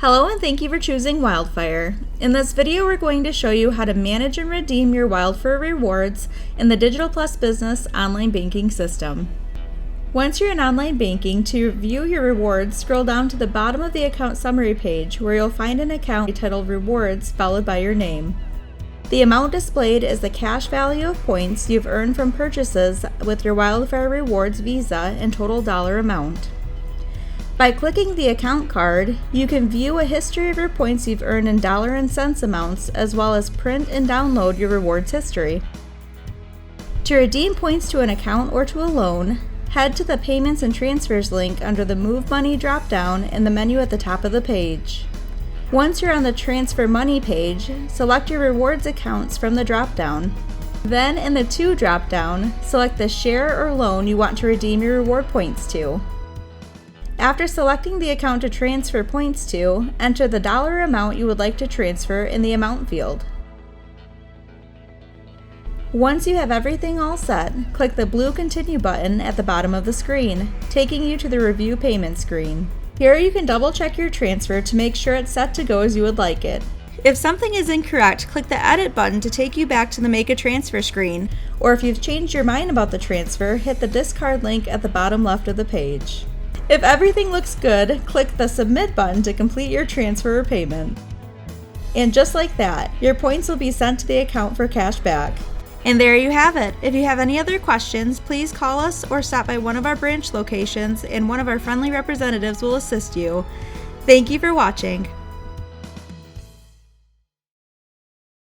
Hello and thank you for choosing Wildfire. In this video, we're going to show you how to manage and redeem your Wildfire rewards in the Digital Plus Business online banking system. Once you're in online banking, to view your rewards, scroll down to the bottom of the account summary page where you'll find an account titled Rewards followed by your name. The amount displayed is the cash value of points you've earned from purchases with your Wildfire Rewards Visa and total dollar amount. By clicking the account card, you can view a history of your points you've earned in dollar and cents amounts, as well as print and download your rewards history. To redeem points to an account or to a loan, head to the Payments and Transfers link under the Move Money drop-down in the menu at the top of the page. Once you're on the Transfer Money page, select your rewards accounts from the drop-down. Then in the To drop-down, select the share or loan you want to redeem your reward points to. After selecting the account to transfer points to, enter the dollar amount you would like to transfer in the amount field. Once you have everything all set, click the blue Continue button at the bottom of the screen, taking you to the Review Payment screen. Here you can double check your transfer to make sure it's set to go as you would like it. If something is incorrect, click the Edit button to take you back to the Make a Transfer screen, or if you've changed your mind about the transfer, hit the Discard link at the bottom left of the page. If everything looks good, click the Submit button to complete your transfer or payment. And just like that, your points will be sent to the account for cash back. And there you have it. If you have any other questions, please call us or stop by one of our branch locations and one of our friendly representatives will assist you. Thank you for watching.